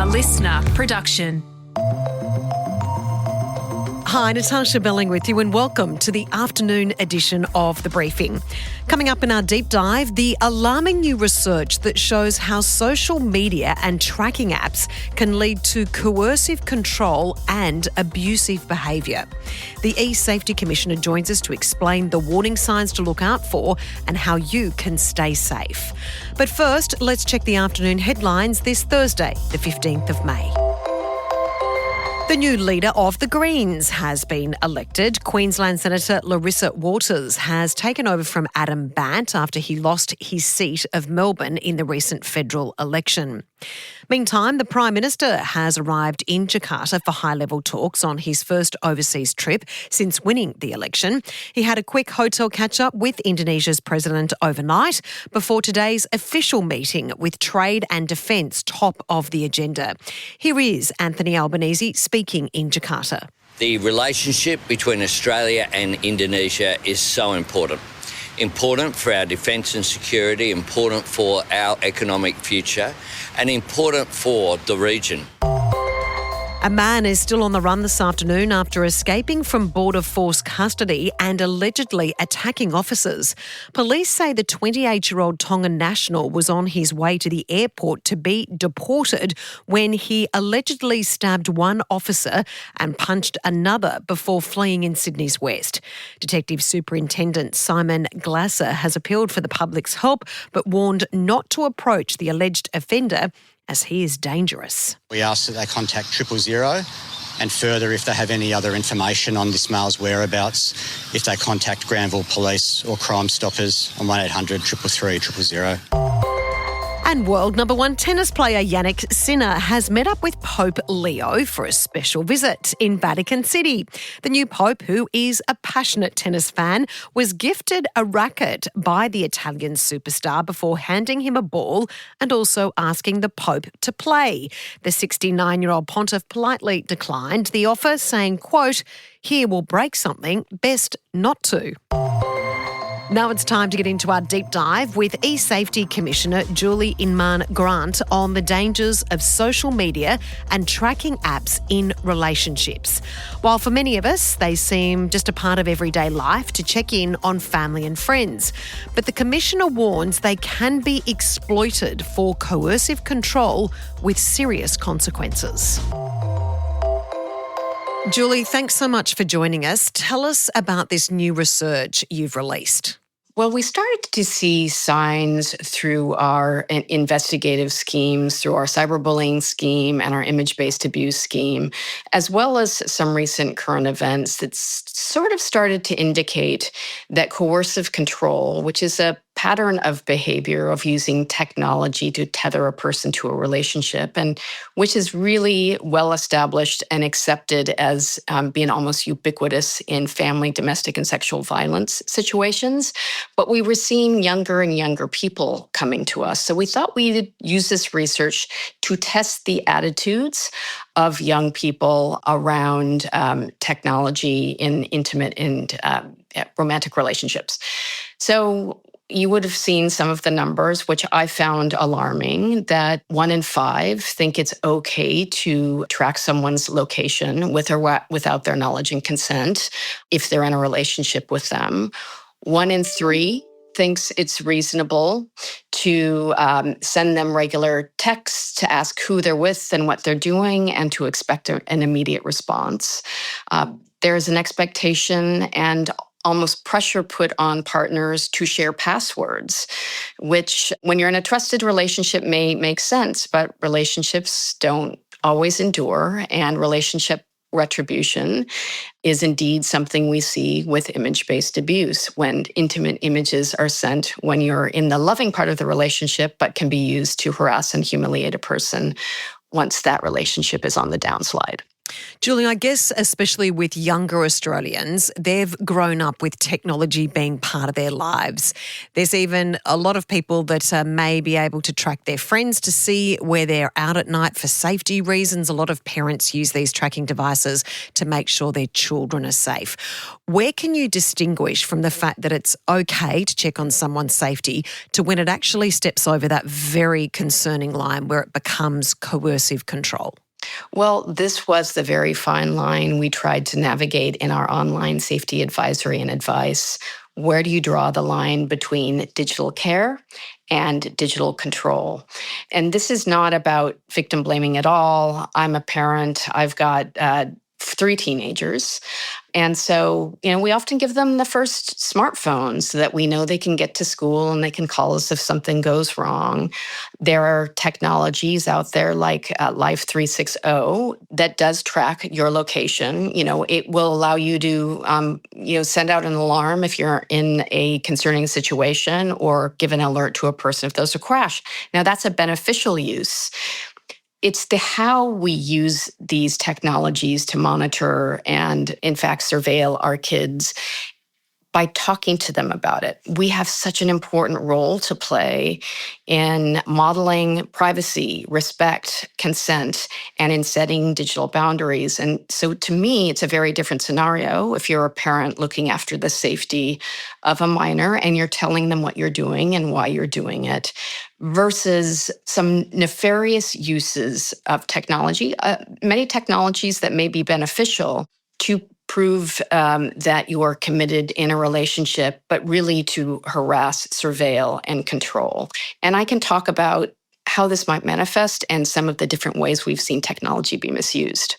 listener production. Hi, Natarsha Belling with you and welcome to the afternoon edition of The Briefing. Coming up in our deep dive, the alarming new research that shows how social media and tracking apps can lead to coercive control and abusive behaviour. The eSafety Commissioner joins us to explain the warning signs to look out for and how you can stay safe. But first, let's check the afternoon headlines this Thursday, the 15th of May. The new leader of the Greens has been elected. Queensland Senator Larissa Waters has taken over from Adam Bant after he lost his seat of Melbourne in the recent federal election. Meantime, the Prime Minister has arrived in Jakarta for high-level talks on his first overseas trip since winning the election. He had a quick hotel catch-up with Indonesia's president overnight before today's official meeting with trade and defence top of the agenda. Here is Anthony Albanese speaking in Jakarta. The relationship between Australia and Indonesia is so important. Important for our defence and security, important for our economic future, and important for the region. A man is still on the run this afternoon after escaping from Border Force custody and allegedly attacking officers. Police say the 28-year-old Tongan national was on his way to the airport to be deported when he allegedly stabbed one officer and punched another before fleeing in Sydney's west. Detective Superintendent Simon Glasser has appealed for the public's help but warned not to approach the alleged offender as he is dangerous. We ask that they contact 000 and further if they have any other information on this male's whereabouts, if they contact Granville Police or Crime Stoppers on 1800 333 000. And world number one tennis player Jannik Sinner has met up with Pope Leo for a special visit in Vatican City. The new Pope, who is a passionate tennis fan, was gifted a racket by the Italian superstar before handing him a ball and also asking the Pope to play. The 69-year-old pontiff politely declined the offer, saying, quote, "Here we'll break something, best not to." Now it's time to get into our deep dive with eSafety Commissioner Julie Inman Grant on the dangers of social media and tracking apps in relationships. While for many of us, they seem just a part of everyday life to check in on family and friends. But the Commissioner warns they can be exploited for coercive control with serious consequences. Julie, thanks so much for joining us. Tell us about this new research you've released. Well, we started to see signs through our investigative schemes, through our cyberbullying scheme and our image-based abuse scheme, as well as some recent current events that sort of started to indicate that coercive control, which is a pattern of behavior of using technology to tether a person to a relationship, and which is really well established and accepted as being almost ubiquitous in family, domestic, and sexual violence situations. But we were seeing younger and younger people coming to us. So we thought we'd use this research to test the attitudes of young people around technology in intimate and romantic relationships. So you would have seen some of the numbers, which I found alarming, that 1 in 5 think it's okay to track someone's location with or without their knowledge and consent if they're in a relationship with them. 1 in 3 thinks it's reasonable to send them regular texts to ask who they're with and what they're doing and to expect an immediate response. There's an expectation and almost pressure put on partners to share passwords, which when you're in a trusted relationship may make sense, but relationships don't always endure, and relationship retribution is indeed something we see with image-based abuse, when intimate images are sent when you're in the loving part of the relationship, but can be used to harass and humiliate a person once that relationship is on the downslide. Julie, I guess especially with younger Australians, they've grown up with technology being part of their lives. There's even a lot of people that may be able to track their friends to see where they're out at night for safety reasons. A lot of parents use these tracking devices to make sure their children are safe. Where can you distinguish from the fact that it's okay to check on someone's safety to when it actually steps over that very concerning line where it becomes coercive control? Well, this was the very fine line we tried to navigate in our online safety advisory and advice. Where do you draw the line between digital care and digital control? And this is not about victim blaming at all. I'm a parent. I've got 3 teenagers. And so, we often give them the first smartphone so that we know they can get to school and they can call us if something goes wrong. There are technologies out there like Life 360 that does track your location. It will allow you to, send out an alarm if you're in a concerning situation or give an alert to a person if there's a crash. Now, that's a beneficial use. It's the how we use these technologies to monitor and, in fact, surveil our kids by talking to them about it. We have such an important role to play in modeling privacy, respect, consent, and in setting digital boundaries. And so to me, it's a very different scenario if you're a parent looking after the safety of a minor and you're telling them what you're doing and why you're doing it, versus some nefarious uses of technology, many technologies that may be beneficial to prove that you are committed in a relationship, but really to harass, surveil, and control. And I can talk about how this might manifest and some of the different ways we've seen technology be misused.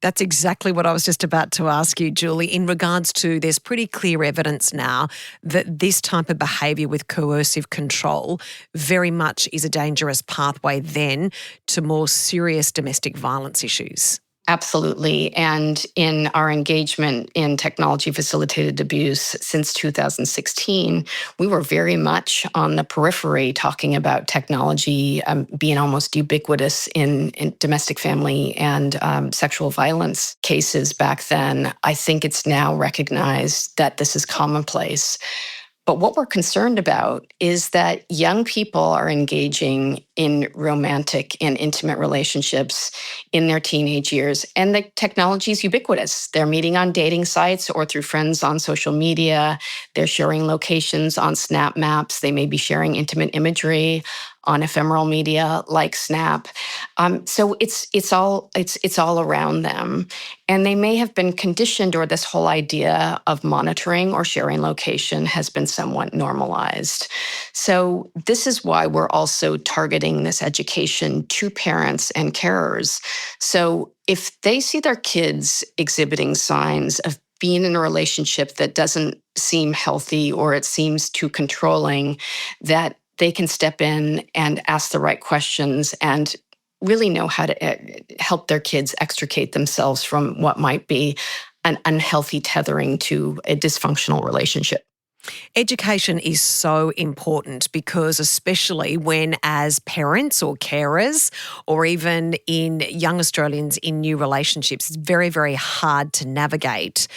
That's exactly what I was just about to ask you, Julie, in regards to there's pretty clear evidence now that this type of behaviour with coercive control very much is a dangerous pathway then to more serious domestic violence issues. Absolutely. And in our engagement in technology-facilitated abuse since 2016, we were very much on the periphery talking about technology being almost ubiquitous in domestic family and sexual violence cases back then. I think it's now recognized that this is commonplace. But what we're concerned about is that young people are engaging in romantic and intimate relationships in their teenage years, and the technology is ubiquitous. They're meeting on dating sites or through friends on social media. They're sharing locations on Snap Maps. They may be sharing intimate imagery on ephemeral media like Snap. So it's all around them. And they may have been conditioned, or this whole idea of monitoring or sharing location has been somewhat normalized. So this is why we're also targeting this education to parents and carers. So if they see their kids exhibiting signs of being in a relationship that doesn't seem healthy or it seems too controlling, that they can step in and ask the right questions and really know how to help their kids extricate themselves from what might be an unhealthy tethering to a dysfunctional relationship. Education is so important because especially when as parents or carers or even in young Australians in new relationships, it's very, very hard to navigate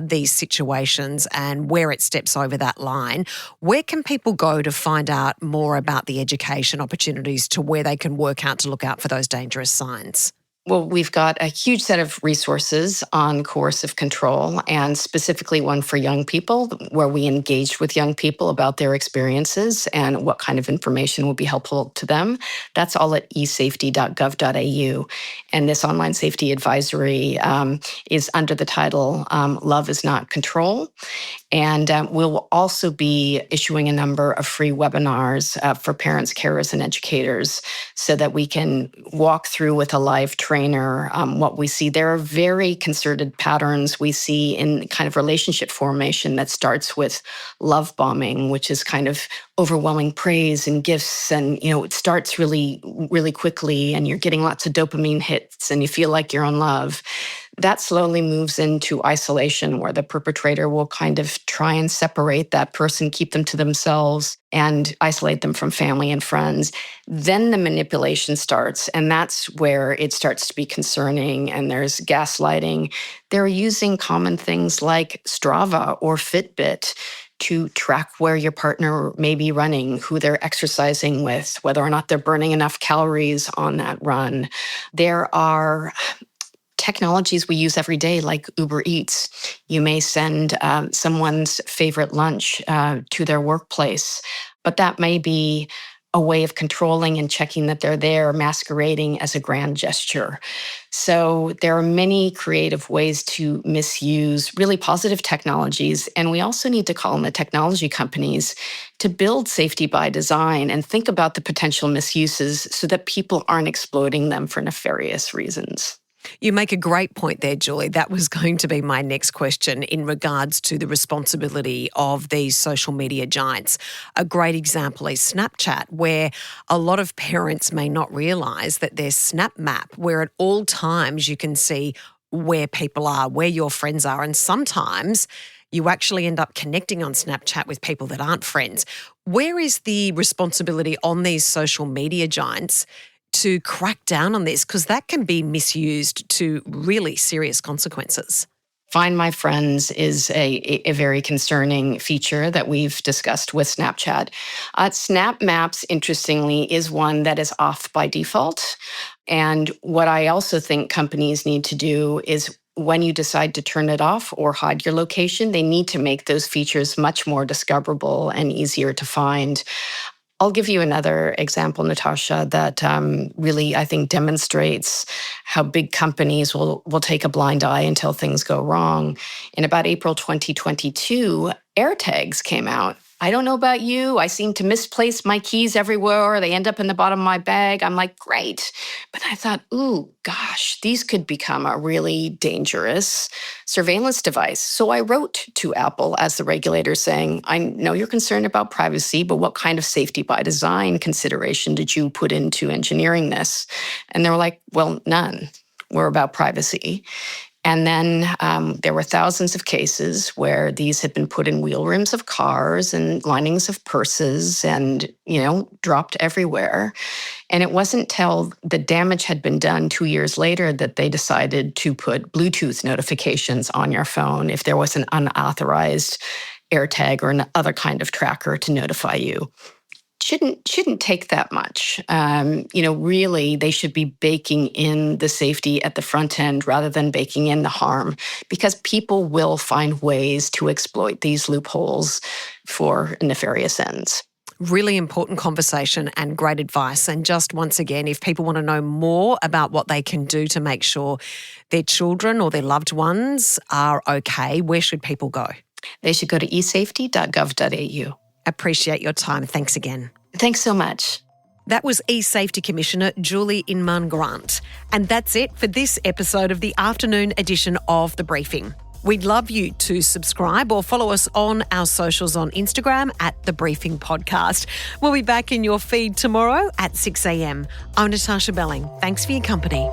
these situations and where it steps over that line. Where can people go to find out more about the education opportunities to where they can work out to look out for those dangerous signs? Well, we've got a huge set of resources on coercive control, and specifically one for young people, where we engaged with young people about their experiences and what kind of information would be helpful to them. That's all at eSafety.gov.au. And this online safety advisory is under the title Love is Not Control. And we'll also be issuing a number of free webinars for parents, carers, and educators so that we can walk through with a live trainer what we see. There are very concerted patterns we see in kind of relationship formation that starts with love bombing, which is kind of overwhelming praise and gifts. And, it starts really, really quickly and you're getting lots of dopamine hits and you feel like you're in love. That slowly moves into isolation, where the perpetrator will kind of try and separate that person, keep them to themselves, and isolate them from family and friends. Then the manipulation starts, and that's where it starts to be concerning, and there's gaslighting. They're using common things like Strava or Fitbit to track where your partner may be running, who they're exercising with, whether or not they're burning enough calories on that run. There are technologies we use every day, like Uber Eats. You may send someone's favorite lunch to their workplace, but that may be a way of controlling and checking that they're there, masquerading as a grand gesture. So there are many creative ways to misuse really positive technologies. And we also need to call on the technology companies to build safety by design and think about the potential misuses so that people aren't exploiting them for nefarious reasons. You make a great point there, Julie. That was going to be my next question in regards to the responsibility of these social media giants. A great example is Snapchat, where a lot of parents may not realise that there's Snap Map, where at all times you can see where people are, where your friends are, and sometimes you actually end up connecting on Snapchat with people that aren't friends. Where is the responsibility on these social media giants to crack down on this? Because that can be misused to really serious consequences. Find My Friends is a very concerning feature that we've discussed with Snapchat. Snap Maps, interestingly, is one that is off by default. And what I also think companies need to do is when you decide to turn it off or hide your location, they need to make those features much more discoverable and easier to find. I'll give you another example, Natasha, that really, I think, demonstrates how big companies will take a blind eye until things go wrong. In about April 2022, AirTags came out. I don't know about you. I seem to misplace my keys everywhere. They end up in the bottom of my bag. I'm like, great. But I thought, ooh, gosh, these could become a really dangerous surveillance device. So I wrote to Apple as the regulator saying, I know you're concerned about privacy, but what kind of safety by design consideration did you put into engineering this? And they were like, well, none. We're about privacy. And then there were thousands of cases where these had been put in wheel rims of cars and linings of purses and, dropped everywhere. And it wasn't till the damage had been done 2 years later that they decided to put Bluetooth notifications on your phone if there was an unauthorized AirTag or another kind of tracker to notify you. Shouldn't take that much. Really, they should be baking in the safety at the front end rather than baking in the harm, because people will find ways to exploit these loopholes for nefarious ends. Really important conversation and great advice. And just once again, if people want to know more about what they can do to make sure their children or their loved ones are okay, where should people go? They should go to eSafety.gov.au. Appreciate your time. Thanks again. Thanks so much. That was eSafety Commissioner Julie Inman Grant. And that's it for this episode of the afternoon edition of The Briefing. We'd love you to subscribe or follow us on our socials on Instagram at The Briefing Podcast. We'll be back in your feed tomorrow at 6 a.m. I'm Natasha Belling. Thanks for your company.